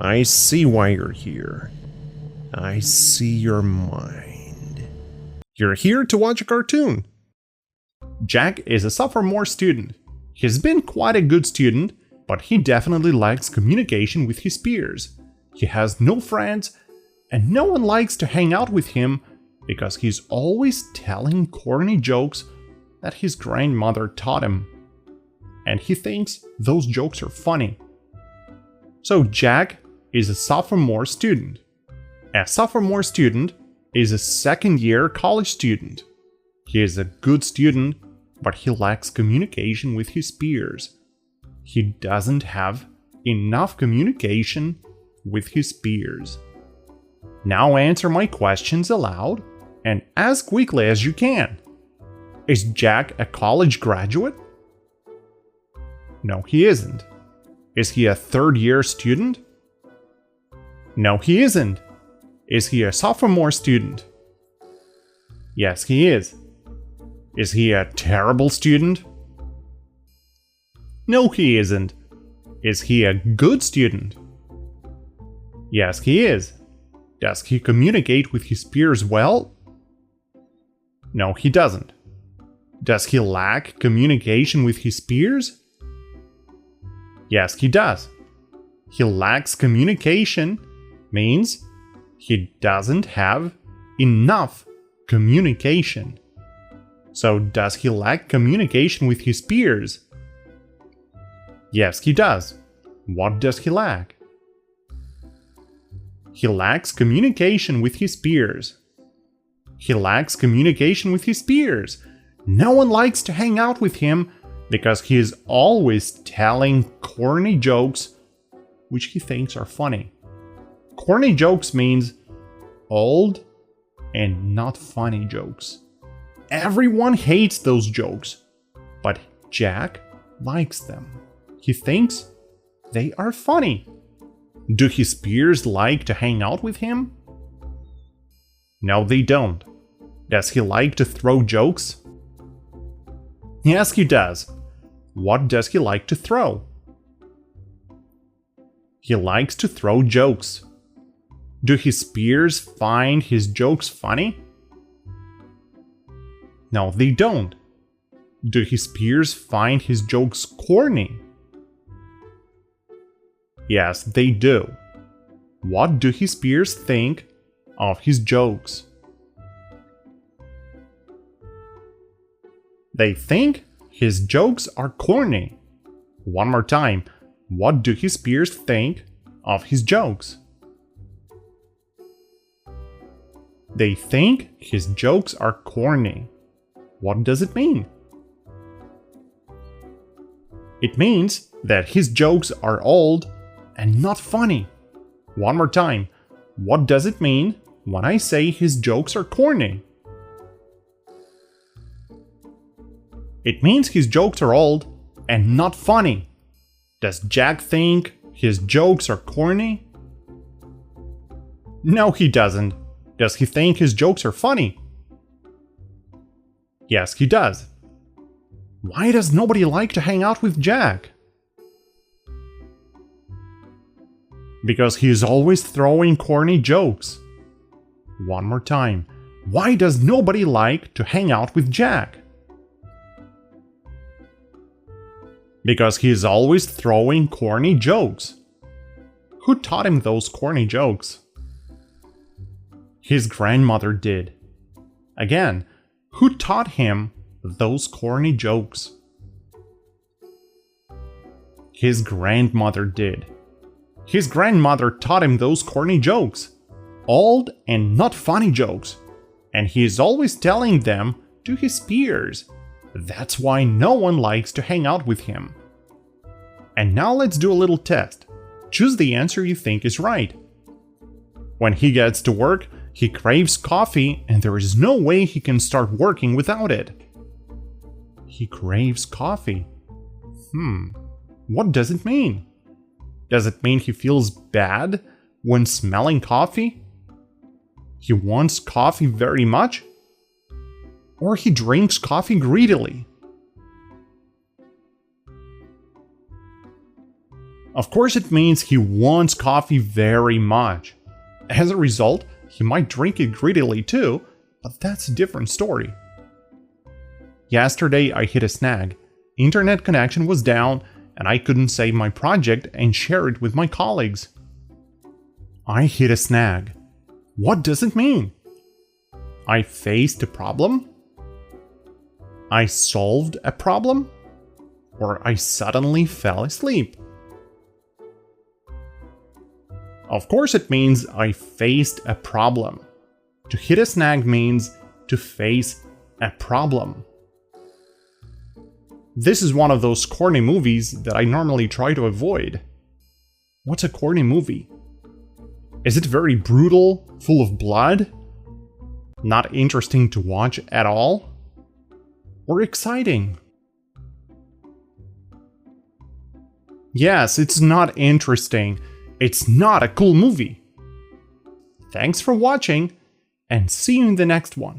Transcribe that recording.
I see why you're here. I see your mind. You're here to watch a cartoon. Jack is a sophomore student. He's been quite a good student, but he definitely lacks communication with his peers. He has no friends, and no one likes to hang out with him because he's always telling corny jokes that his grandmother taught him. And he thinks those jokes are funny. So Jack is a sophomore student. A sophomore student is a second-year college student. He is a good student, but he lacks communication with his peers. He doesn't have enough communication with his peers. Now answer my questions aloud and as quickly as you can. Is Jack a college graduate? No, he isn't. Is he a third-year student? No, he isn't. Is he a sophomore student? Yes, he is. Is he a terrible student? No, he isn't. Is he a good student? Yes, he is. Does he communicate with his peers well? No, he doesn't. Does he lack communication with his peers? Yes, he does. He lacks communication means he doesn't have enough communication. So does he lack communication with his peers? Yes, he does. What does he lack? He lacks communication with his peers. He lacks communication with his peers. No one likes to hang out with him because he is always telling corny jokes which he thinks are funny. Corny jokes means old and not funny jokes. Everyone hates those jokes, but Jack likes them. He thinks they are funny. Do his peers like to hang out with him? No, they don't. Does he like to throw jokes? Yes, he does. What does he like to throw? He likes to throw jokes. Do his peers find his jokes funny? No, they don't. Do his peers find his jokes corny? Yes, they do. What do his peers think of his jokes? They think his jokes are corny. One more time. What do his peers think of his jokes? They think his jokes are corny. What does it mean? It means that his jokes are old and not funny. One more time. What does it mean when I say his jokes are corny? It means his jokes are old and not funny. Does Jack think his jokes are corny? No, he doesn't. Does he think his jokes are funny? Yes, he does. Why does nobody like to hang out with Jack? Because he is always throwing corny jokes. One more time. Why does nobody like to hang out with Jack? Because he is always throwing corny jokes. Who taught him those corny jokes? His grandmother did. Again, who taught him those corny jokes? His grandmother did. His grandmother taught him those corny jokes. Old and not funny jokes. And he is always telling them to his peers. That's why no one likes to hang out with him. And now let's do a little test. Choose the answer you think is right. When he gets to work, he craves coffee and there is no way he can start working without it. He craves coffee. What does it mean? Does it mean he feels bad when smelling coffee? He wants coffee very much? Or he drinks coffee greedily? Of course it means he wants coffee very much. As a result, he might drink it greedily too, but that's a different story. Yesterday I hit a snag. Internet connection was down and I couldn't save my project and share it with my colleagues. I hit a snag. What does it mean? I faced a problem? I solved a problem? Or I suddenly fell asleep? Of course it means I faced a problem. To hit a snag means to face a problem. This is one of those corny movies that I normally try to avoid. What's a corny movie? Is it very brutal, full of blood? Not interesting to watch at all? Or exciting? Yes, it's not interesting. It's not a cool movie. Thanks for watching, and see you in the next one.